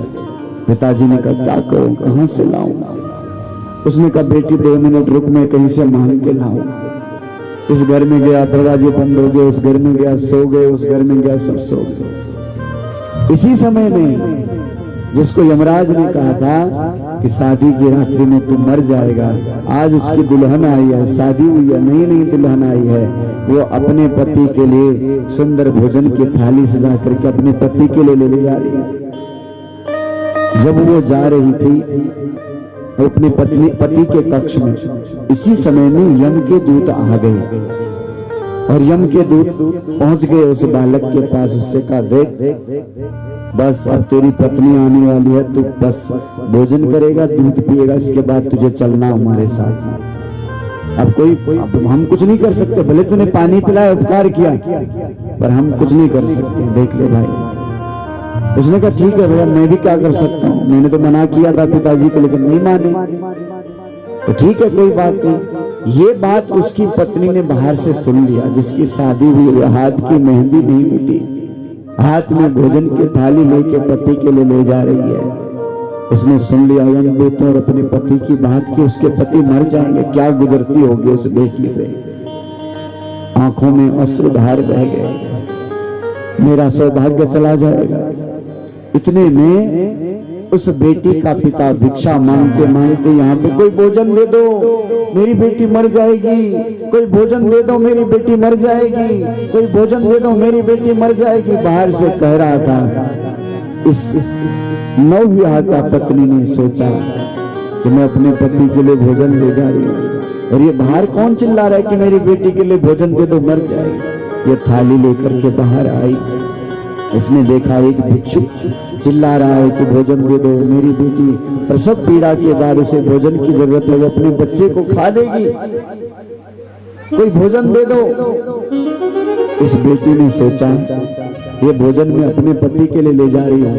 पिताजी ने कहा क्या करूं, कहां से लाऊं? उसने कहा बेटी 2 मिनट रुक, मैं कहीं से मांग के लाऊं। इस घर में गया, दरवाजे बंद हो गए, उस घर में गया, सो गए, उस घर में गया, सब सो गए। इसी समय में जिसको यमराज ने कहा था कि शादी की रात्रि में तू मर जाएगा, आज उसकी दुल्हन आई है, शादी हुई है, नई नई दुल्हन आई है, वो अपने पति के लिए सुंदर भोजन की थाली सजा करके अपने पति के लिए ले जा रही है। जब वो जा रही थी अपने पति के कक्ष में, इसी समय में यम के दूत आ गए और यम के दूत पहुंच गए उस बालक के पास। उससे कहा देख बस अब तेरी पत्नी आने वाली है, तू बस भोजन करेगा, दूध पिएगा, इसके बाद तुझे चलना हमारे साथ। अब हम कुछ नहीं कर सकते, भले तूने पानी पिलाया, उपकार किया, पर हम कुछ नहीं कर सकते, देख ले भाई। उसने कहा ठीक है भैया, मैं भी क्या कर सकता हूँ, मैंने तो मना किया था पिताजी को, लेकिन नहीं माने, तो ठीक है कोई बात नहीं। ये बात उसकी पत्नी ने बाहर से सुन लिया, जिसकी शादी हुई, हाथ की मेहंदी नहीं मिटी, हाथ में भोजन की थाली लेके पति के लिए ले जा रही है। उसने सुन लिया यमदूतों और अपने पति की बात की, उसके पति मर जाएंगे, क्या गुजरती होगी उस बेटी पे। आंखों में अश्रुधार बह गए, मेरा सौभाग्य चला जाएगा। इतने में उस बेटी का पिता भिक्षा मांगते मांगते यहाँ पे, कोई भोजन दे दो मेरी बेटी मर जाएगी, कोई भोजन दे दो मेरी बेटी मर जाएगी, कोई भोजन दे दो मेरी बेटी मर जाएगी, बाहर से कह रहा था। इस नवविवाहिता पत्नी ने सोचा कि मैं अपने पति के लिए भोजन ले जा रही हूँ, और ये बाहर कौन चिल्ला रहा है कि मेरी बेटी के लिए भोजन दे दो, मर जाएगी। ये थाली लेकर के बाहर आई। इसने देखा एक भिक्षुक चिल्ला रहा है कि भोजन दे दो, मेरी बेटी प्रसव पीड़ा के बाद उसे भोजन की जरूरत है, वो अपने बच्चे को खा देगी, कोई भोजन दे दो। इस बेटी ने सोचा ये भोजन मैं अपने पति के लिए ले जा रही हूँ,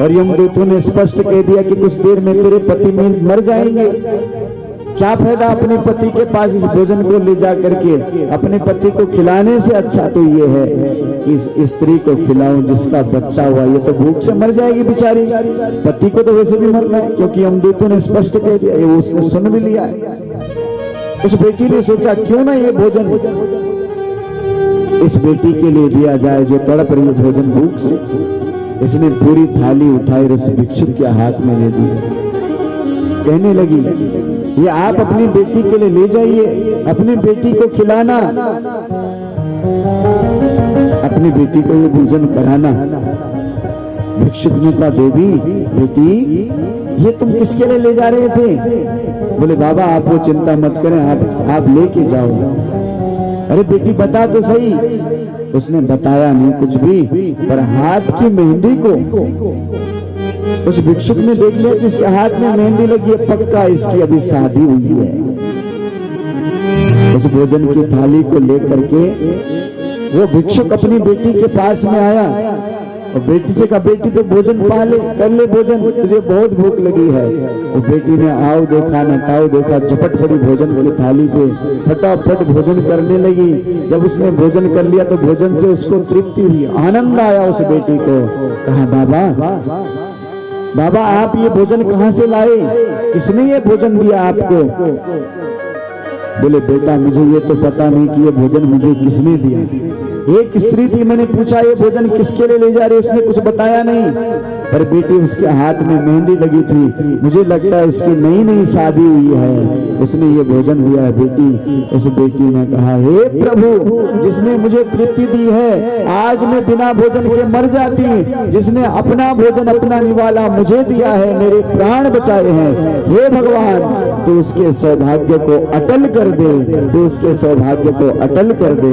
और यमदूतों ने स्पष्ट कह दिया कि कुछ देर में तेरे पति मर जाएंगे, क्या फायदा अपने पति के पास इस भोजन को ले जा करके अपने पति को खिलाने से अच्छा तो ये है कि इस स्त्री को खिलाऊं जिसका बच्चा हुआ, ये तो भूख से मर जाएगी बेचारी, पति को तो वैसे भी मरना है, क्योंकि यमदूतों ने स्पष्ट कह दिया, ये उसने सुन भी लिया है। उस बेटी ने सोचा क्यों ना ये भोजन इस बेटी के लिए दिया जाए जो तड़प रही है भोजन भूख से। इसने पूरी थाली उठाई और उस भिक्षुक के हाथ में दे दी, कहने लगी ये आप अपनी बेटी के लिए ले जाइए, अपनी बेटी को खिलाना, अपनी बेटी को ये भोजन कराना। भिक्षुक ने कहा देवी बेटी ये तुम किसके लिए ले जा रहे थे? बोले बाबा आप वो चिंता मत करें, आप लेके जाओ। अरे बेटी बता तो सही। उसने बताया नहीं कुछ भी, पर हाथ की मेहंदी को उस भिक्षुक ने देख लिया कि इसके हाथ में मेहंदी लगी है, पक्का इसकी अभी शादी हुई है। उस भोजन की थाली को लेकर के वो भिक्षुक अपनी बेटी के पास में आया और बेटी से कहा बेटी तो भोजन पा ले, कर ले भोजन, तुझे बहुत भूख लगी है। वो बेटी ने आओ देखा न ताओ देखा, झपट पड़ी भोजन की थाली पे, फटाफट भोजन करने लगी। जब उसने भोजन कर लिया तो भोजन से उसको तृप्ति हुई, आनंद आया उस बेटी को। कहा बाबा आप ये भोजन कहाँ से लाए, किसने ये भोजन दिया आपको? बोले बेटा मुझे ये तो पता नहीं कि ये भोजन मुझे किसने दिया। एक स्त्री थी, मैंने पूछा ये भोजन किसके लिए ले जा रही, उसने कुछ बताया नहीं, पर बेटी उसके हाथ में मेहंदी लगी थी, मुझे लगता है उसकी नई नई शादी हुई है, उसने ये भोजन दिया है बेटी। उस बेटी ने कहा, हे प्रभु, जिसने मुझे तृप्ति दी है, आज मैं बिना भोजन के मर जाती। जिसने अपना भोजन, अपना निवाला मुझे दिया है, मेरे प्राण बचाए हैं, हे भगवान तू उसके सौभाग्य को अटल कर दे, तू उसके सौभाग्य को अटल कर दे।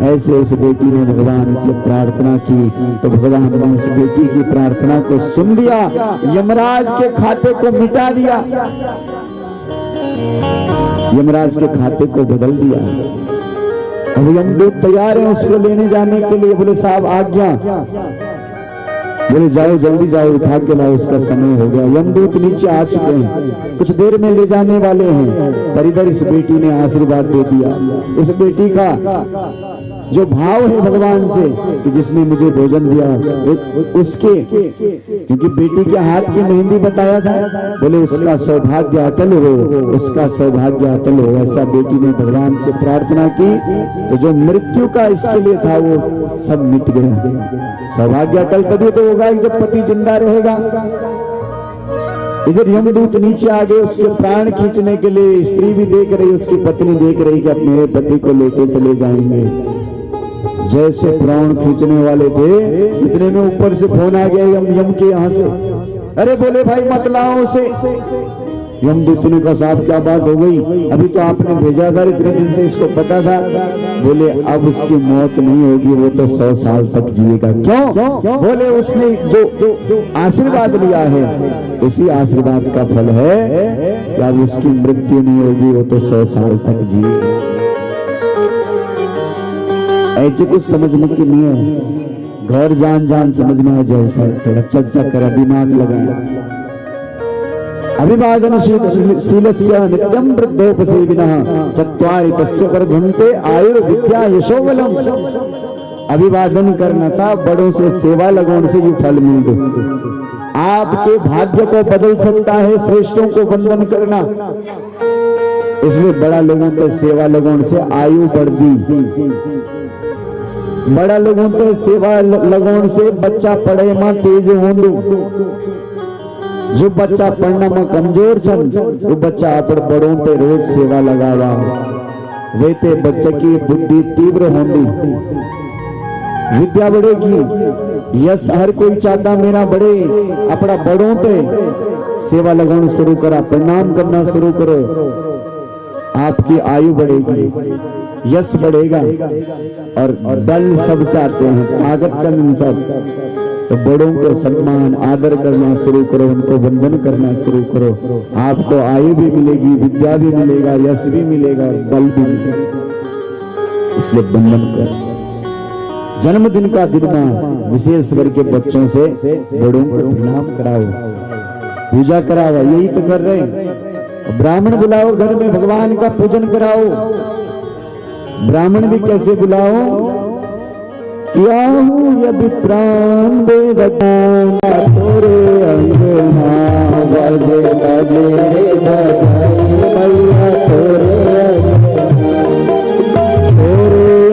ऐसे उस बेटी ने भगवान से प्रार्थना की, तो भगवान ने उस बेटी की प्रार्थना को सुन लिया, यमराज के खाते को मिटा दिया, यमराज के खाते को बदल दिया। अब यमदूत तैयार है उसको लेने जाने के लिए। बोले साहब आज्ञा। बोले जाओ, जल्दी जाओ, उठा के लाओ, उसका समय हो गया। यमदूत नीचे आ चुके हैं, कुछ देर में ले जाने वाले हैं। पर इधर इस बेटी ने आशीर्वाद दे दिया। इस बेटी का जो भाव है भगवान से कि जिसने मुझे भोजन दिया उसके, क्योंकि बेटी के हाथ की मेहंदी बताया था, बोले उसका सौभाग्य अटल हो, उसका सौभाग्य अटल हो। ऐसा बेटी ने भगवान से प्रार्थना की, तो जो मृत्यु का इसके लिए था वो सब मिट गया। सौभाग्य अटल तभी तो होगा जब पति जिंदा रहेगा। इधर यमदूत नीचे आ गए उसके प्राण खींचने के लिए। स्त्री भी देख रही, उसकी पत्नी देख रही कि अब मेरे पति को लेके चले जाएंगे। जैसे प्राण खींचने वाले थे, इतने में ऊपर से फोन आ गया यम के यहाँ से। अरे बोले भाई मत लाओ उसे। यमदूत ने कहा साहब क्या बात हो गई, अभी तो आपने भेजा था, इतने दिन से इसको पता था। बोले अब उसकी मौत नहीं होगी, वो तो 100 साल तक जिएगा। क्यों? बोले उसने जो आशीर्वाद लिया है, उसी आशीर्वाद का फल है कि अब उसकी मृत्यु नहीं होगी, वो तो 100 साल तक जिएगा। ऐसे कुछ समझने की नहीं है, घर जान जान समझना है। जैसा चर्चा करा, दिमाग लगाया। अभिवादन शीलस्य नित्यं वृद्धोपसेविनः चत्वारि तस्य वर्धन्ते आयुर्विद्या यशोबलम। अभिवादन करना साहब, बड़ों से सेवा लगन से ये फल मिल गए। आपके भाग्य को बदल सकता है श्रेष्ठों को वंदन करना। इसलिए बड़ा लोगों के सेवा लगन से आयु बढ़ती, बड़ा लोगों के सेवा लगन से बच्चा पढ़े मां तेज होंदू। जो बच्चा पढ़ना में कमजोर छन, वो बच्चा अपन बड़ों पे रोज सेवा लगावा, वे ते बच्चे की बुद्धि तीव्र होंगी, विद्या बढ़ेगी। यस हर कोई चाहता मेरा बढ़े, अपना बड़ों पे सेवा लगाना शुरू करा, प्रणाम करना शुरू करो, आपकी आयु बढ़ेगी, यश बढ़ेगा। और दल सब चाहते हैं, ताकत चंद सब, तो बड़ों को सम्मान आदर करना शुरू करो, उनको वंदन करना शुरू करो। आपको आयु भी मिलेगी, विद्या भी मिलेगा, यश भी मिलेगा, बल भी मिलेगा। इसलिए वंदन कर। जन्मदिन का दिन विशेष करके बच्चों से बड़ों को प्रणाम कराओ, पूजा कराओ, यही तो कर रहे हैं। ब्राह्मण बुलाओ, घर में भगवान का पूजन कराओ। ब्राह्मण भी कैसे बुलाओ? क्या हूँ यदि प्राण दे बता तोरे अंगना, बजे बजे बजाई मैया तोरे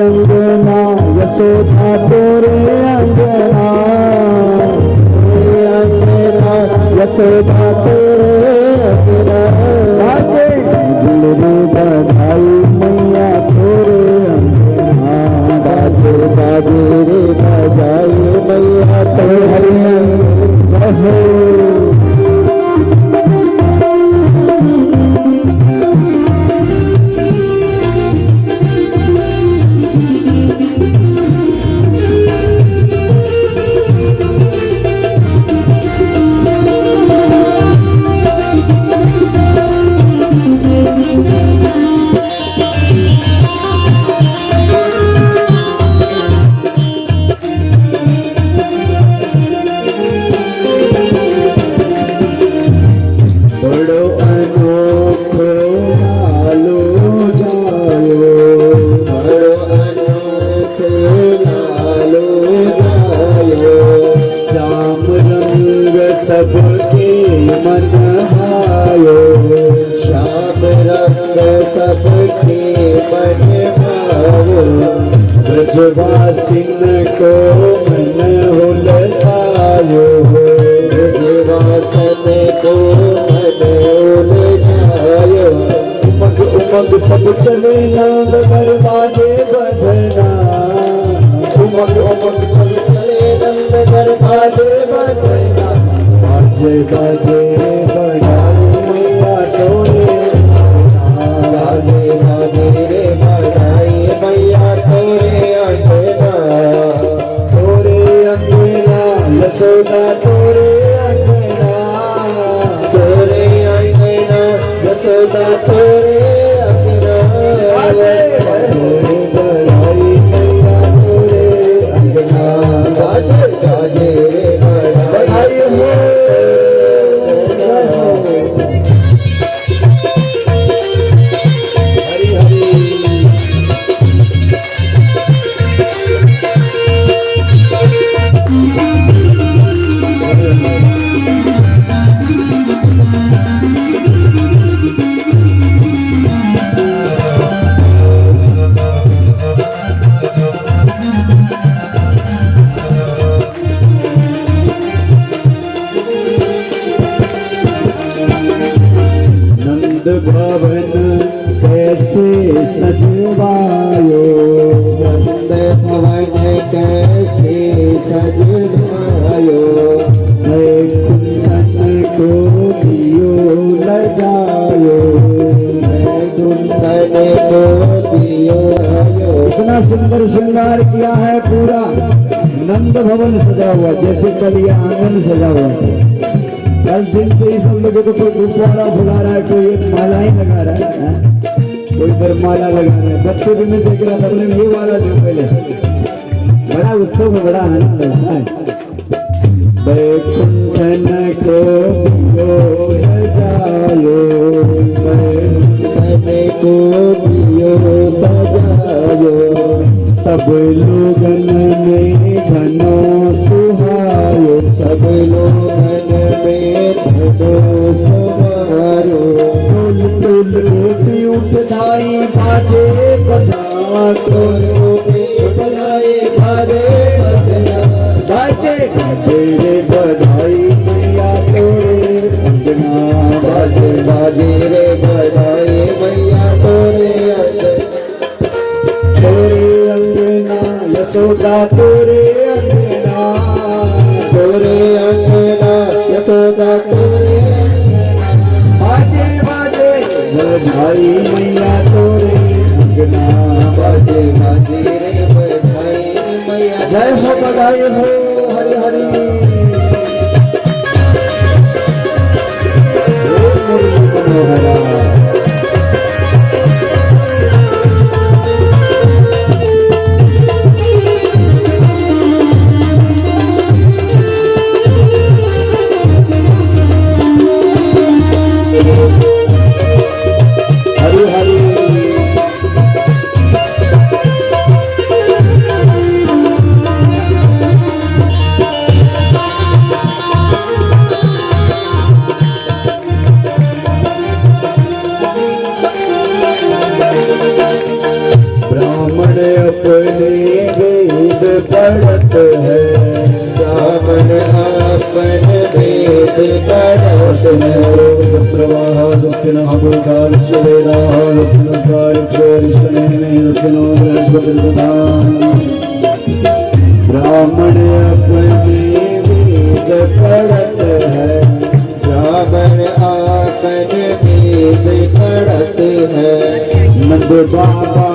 अंगना, यशोदा तोरे अंगना, यशोदा तोरे अंगना, झुलरे बधाई मैया तोरे अंगना, बाजे बाजे रे बजाई मैया तोरे अंगना। सबके मन भायो, श्याम रंग सबके मन भावो, ब्रजवासिन को मन उलसायो, ब्रजवासन को मन उलझायो, सब चले नाद दरवाजे बजना उमक उमक सब चले नंद दरवाजे बजना बाजे बाजे बजाई मैया तोरे बाजे बाजे रे बजाई मैया तोरे अंगना यशोदा तोरे अंगना यशोदा तोरे अंगना बधाई मैया तोरे अंगना बाजे बाजे बधाई हो हरि हरि भवन कैसे सजवायो नंद भवन कैसे सजवायो मैं कुंदन को दियो लजायो मैं कुंदन को दियो इतना सुंदर श्रृंगार किया है पूरा नंद भवन सजा हुआ जैसे कल ये आंगन सजा हुआ था। 10 दिन से ही सब लोगों को कोई गुब्बारा फुला रहा है, कोई मालाएं लगा रहा है, कोई इधर माला लगा रहा है। बच्चे भी मैं देख रहा था अपने ये वाला जो पहले बड़ा उत्सव में बड़ा आनंद है। बैकुंठन को दियो सजायो बैकुंठन को दियो सजायो सब लोगन में घनो सुहायो सब लोगन में घनो सुहायो टोल टोल रोटी उठाई बाजे बजा टोल रोटी उठाई बाजे बजा बाजे बाजे रे बधाई मैया तोरे अंगना बाजे बाजे रे बधाई मैया तोरे अंगना यशोदा तोरे अंगना यशोदा तोरे बाजे बाजे बधाई मैया तोरे अंगना बाजे बाजे रे बधाई मैया जय हो बधाई हो हरि हरि मनोहरा हरि हरि ब्राह्मण अपने वेद पढ़त है ब्राह्मण अपने वेद पढ़त है वस्त्रवाह स्वस्तिनः पूर्वा विश्ववेदाः स्वस्तिनस्तारिक्षोरिष्टनेमिः बृहस्पतिर्दधाम् ब्राह्मण अपने वेद पढ़त है ब्राह्मण अपने वेद पढ़त है नंद बाबा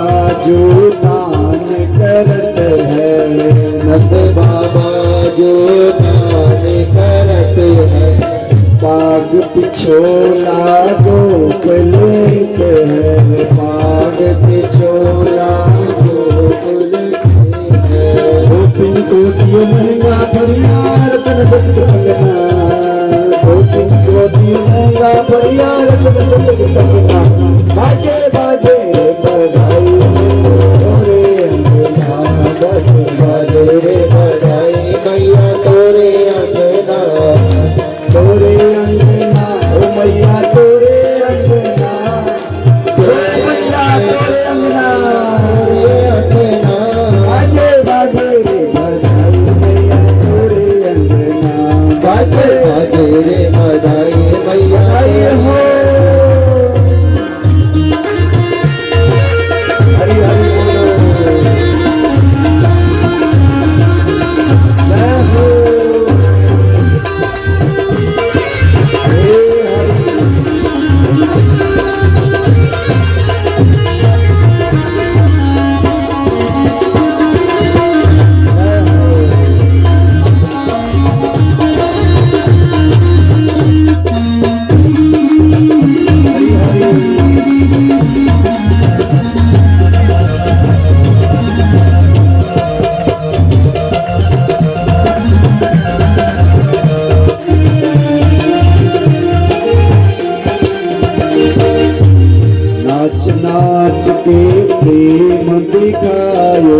जो दान करत है नंद बाबा जो दान करत है पाग पिछोला गोकुल है पाग पिछोला गोकुल है गोपिन को दियो महंगा फरियार तन जगत कंगना गोपिन को दियो महंगा फरियार तन जगत कंगना बाजे बाजे बधाई तोरे अंगना बाजे बाजे रे बधाई मैया तोरे अंगना ओ मैया तोरे अंगना मैया तोरे अंगना बाजे बाजे रे बधाई मैया तोरे अंगना बाजे बाजे रे बधाई मैया हो प्रेम दिखायो,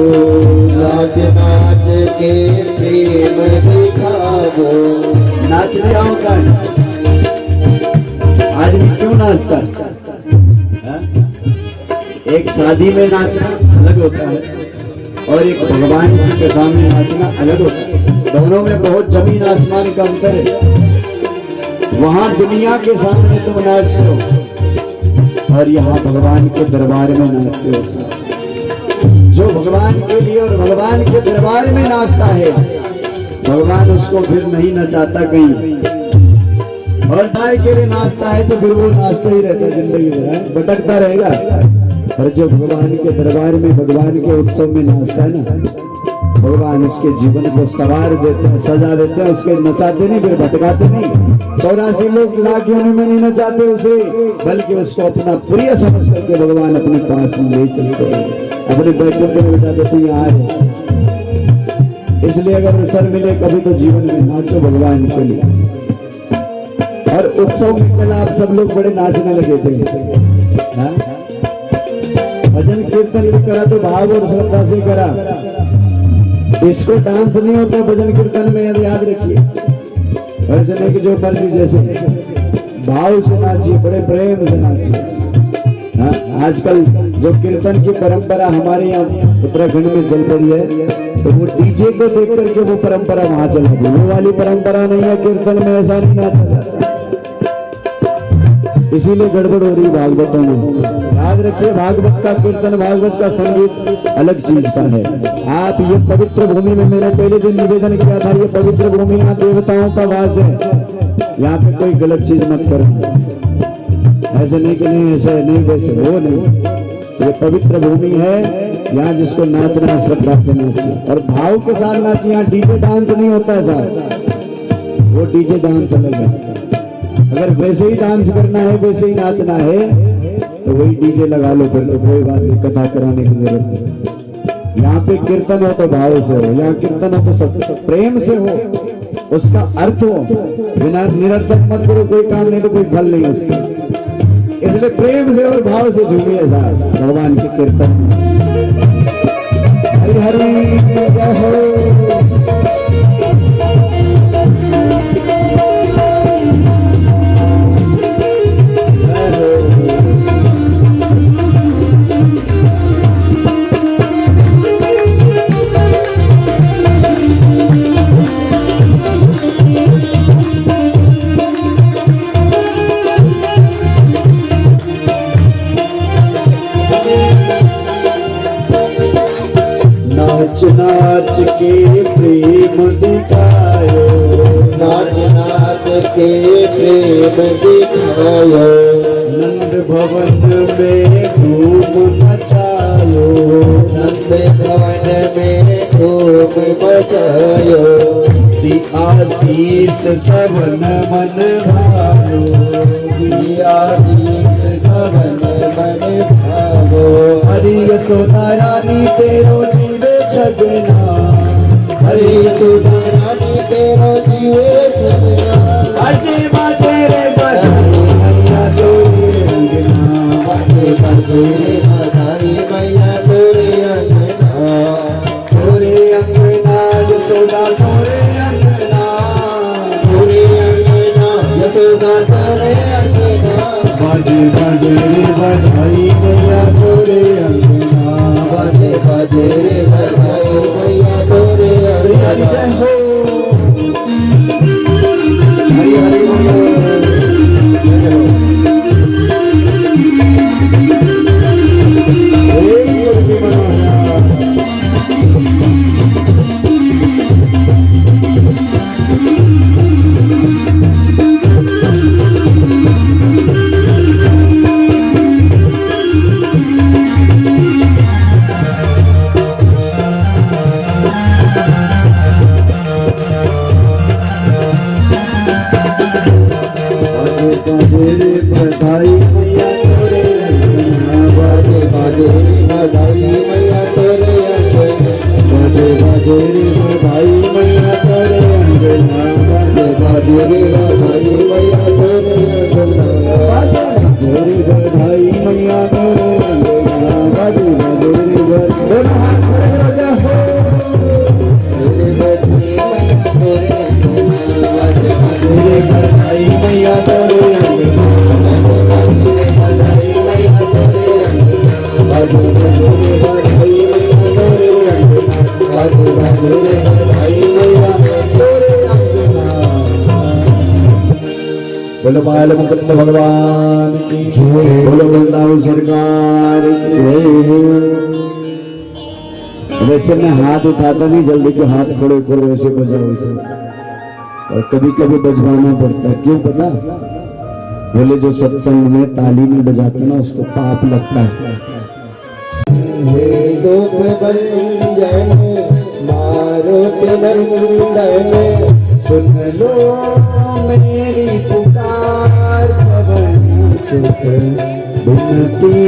नाच नाच के प्रेम दिखावो। नाच लिया होगा आदमी क्यों नाचता है? एक शादी में नाचना अलग होता है और एक भगवान की कथा में नाचना अलग होता है। दोनों में बहुत जमीन आसमान का अंतर है। वहां दुनिया के सामने तुम नाचते हो और यहाँ भगवान के दरबार में नाचते हो। जो भगवान के लिए और भगवान के दरबार में नाचता है, भगवान उसको फिर नहीं नचाता कहीं, और नाय के लिए नाचता है तो फिर वो नाचता ही रहता जिंदगी भर, भटकता रहेगा। और जो भगवान के दरबार में, भगवान के उत्सव में नाचता है ना, भगवान उसके जीवन को सवार देते हैं, सजा देते हैं, उसके नचाते नहीं, फिर भटकाते नहीं। 84 लोग लाख योनि में नहीं नचाते उसे, बल्कि उसको अपना प्रिय समझ करके भगवान अपने पास ले चलते हैं, अपने बैठक में बिठाते तो यहाँ है। इसलिए अगर अवसर मिले कभी तो जीवन में नाचो भगवान के लिए। और उत्सव में कल आप सब लोग बड़े नाचने लगे थे। हाँ? भजन कीर्तन भी करा तो भाव और श्रद्धा से करा। इसको डांस नहीं होता भजन कीर्तन में, याद रखिए। ऐसे नहीं कि जो मर्जी जैसे, भाव से नाचिए, बड़े प्रेम से नाचिए। हाँ? आजकल जो कीर्तन की परंपरा हमारे यहाँ उत्तराखंड में चल रही है, तो वो डीजे को देख करके वो परंपरा वहां चल रही है। वो वाली परंपरा नहीं है, कीर्तन में ऐसा नहीं आता जाता, इसीलिए गड़बड़ हो रही भागवतों में। याद रखिए, भागवत का कीर्तन, भागवत का संगीत अलग चीज का है। आप ये पवित्र भूमि में, मैंने पहले दिन निवेदन किया था, ये पवित्र भूमि यहाँ देवताओं का वास है, यहाँ पे कोई गलत चीज मत करना। ऐसे नहीं कि नहीं ऐसे नहीं वैसे, वो नहीं। ये पवित्र भूमि है, यहाँ जिसको नाचना है श्रद्धा से नाचिए और भाव के साथ नाचिए। यहाँ डीजे डांस नहीं होता है साहब, वो डीजे डांस अलग है। अगर वैसे ही डांस करना है, वैसे ही नाचना है, तो वही डीजे लगा लो, फिर तो कोई बात नहीं, कथा कराने की जरूरत नहीं। यहाँ पे कीर्तन हो तो भाव से हो, यहाँ कीर्तन हो तो सब प्रेम से हो, उसका अर्थ हो। बिना निरर्थक मत करो कोई काम, नहीं तो कोई फल नहीं उसका। इसलिए प्रेम से और भाव से झूमिए साहब भगवान के कीर्तन में। हरि हरि जय हो। नाच नाच के प्रेम दिखायो, नाच नाच के प्रेम दिखायो। नंद भवन में धूम मचायो, नंद भवन में धूम मचायो। आशीष सवन मन भायो, आशीष सवन मन भावो। हरि यशोदा रानी तेरो जीवे छगना, हरि यशोदा रानी तेरो जीवे छगना। बाजे बाजे रे बधाई मैया तोरे अंगना, बाजे बाजे रे बधाई मैया तोरे अंगना। तोरे अंगना यशोदा तोरे अंगना, तोरे अंगना यशोदा तोरे अंगना। बाजे बाजे रे बधाई मैया तोरे अंगना, बाजे बाजे रे बधाई मैया तोरे श्री हरि अंगना। जय हो। हरि हरि बधाई मैया तोरे अंगना, बाजे बाजे रे बधाई मैया तोरे अंगना। बाजे बाजे रे बधाई मैया तोरे अंगना, बाजे बाजे रे बधाई मैया तोरे अंगना। बाजे बाजे रे बधाई मैया तोरे अंगना, बाजे बाजे बोलो बाल मुकुंद भगवान की जय, बोलो वृंदावन सरकार की जय। वैसे मैं हाथ उठाता नहीं, जल्दी के हाथ खड़े करो वैसे बजाओ वैसे, और कभी कभी बजवाना पड़ता है। क्यों पता? बोले जो सत्संग में ताली नहीं बजाते ना उसको पाप लगता है। हे दुख भंजन मारुति नंदन, सुन लो मेरी पुकार, पवन सुत विनती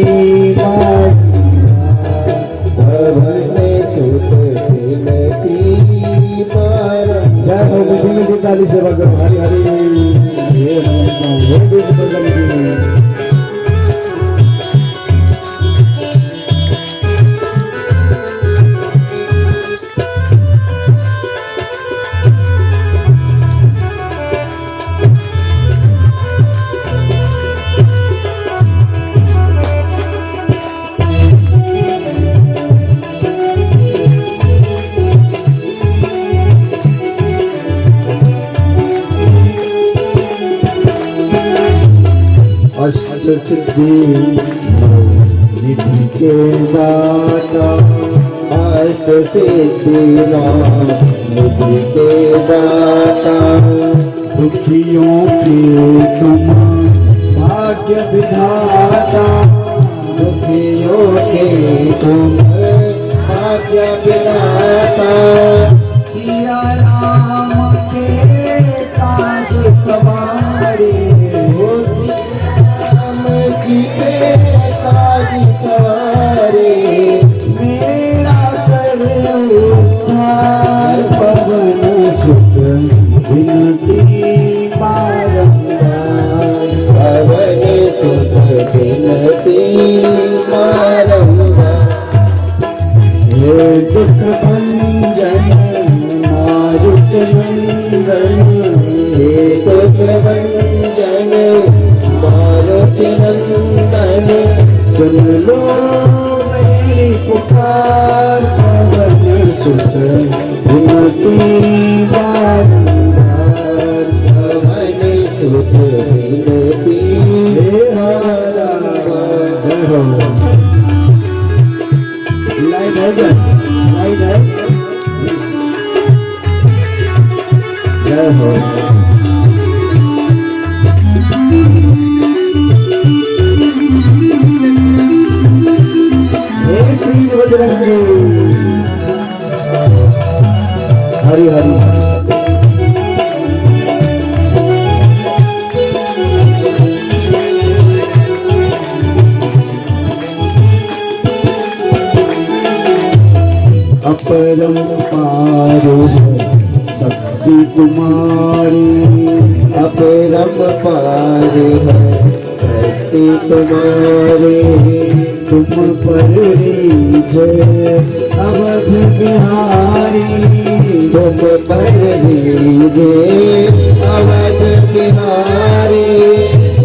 पवन सुत विनती परम। जय हो मीठी मीठी ताली से बजाओ हरि हरि हे हे दुख भंजन। अष्ट सिद्धि निधि के दाता, अष्ट सिद्धि निधि के दाता, दुखियों के तुम भाग्य विधाता, दुखियों के तुम भाग्य विधाता, सिया राम के काज सवारे, काज सवारे, मेरा कर उद्धार, पवन सुत विनती बारंबार, पवन सुत विनती बारंबार। हे दुख भंजन मारुति नंदन, हे दुख भंजन मारुति नंदन, सुन लो मेरी पुकार, पवन सुत विनती बारंबार, पवन सुत विनती बारंबार। लाइन है क्या? लाइन है? जय हो। हरि हरि अपरम पार शक्ति तुम्हारी, अपरम पार शक्ति तुम्हारी, तुम पर रीझे अवध बिहारी, तुम पर रीझे अवध बिहारी,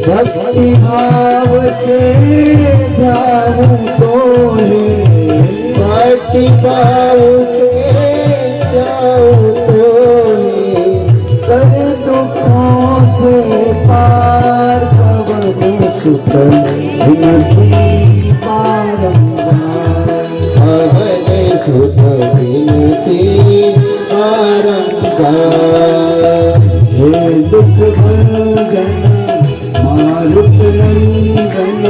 भक्ति भाव से जाऊं तो भक्ति भाव से जाऊं तो कर दुखों से पार, पवन सुत विनती बारंबार, पवन सुत विनती बारंबार। हे दुख भंजन मारुति नंदन,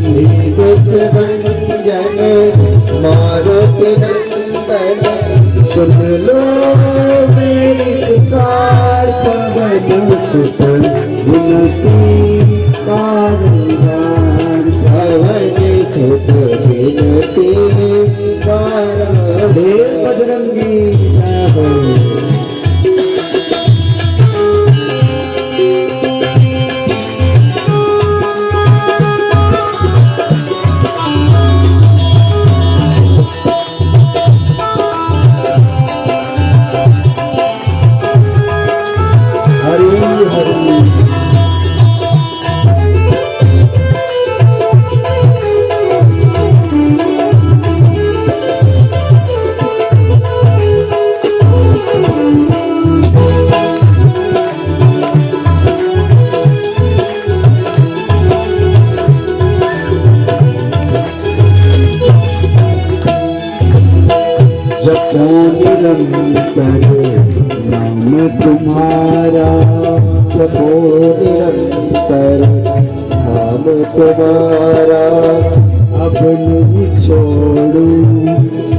हे दुख भंजन मारुति नंदन, सुन लो मेरी पुकार, पवन सुत विनती बारंबार, पवन सुत विनती बारंबार। हे बजरंगी जय हो। जपो निरंतर नाम तुम्हारा अब नहीं छोड़ू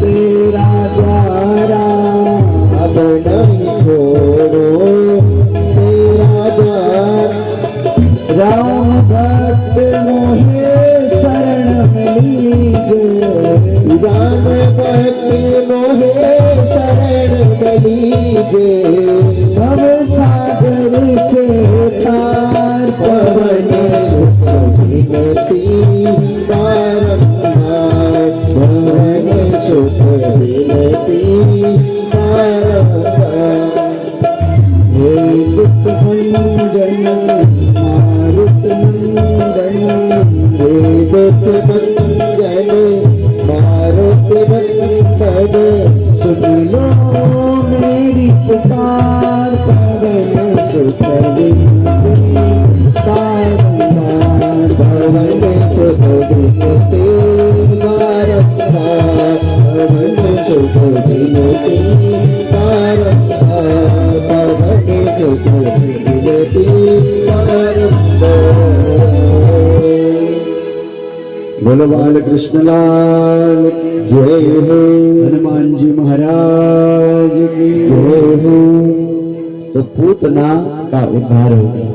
तेरा द्वारा अब नहीं छोड़ो तेरा द्वारा राम भक्त मोहे शरण लीजे राम भक्त मोहे शरण लीजे भव सागर से तार पवन सुख विनती बारंबार पवन सुख विनती बारंबार हे दुख भंजन मारुत नंदन हे दुख भंजन मारुत नंदन सुन लो मेरी पुकार पवन सुख विनती बारंबार पवन सुख विनती बारंबार पवन सुख विनती बारंबार पवन सुख विनती बारंबार। बोलो बाल कृष्ण लाल जय हो, हनुमान जी महाराज की जय हो। तो पूतना का उद्धार हो गया।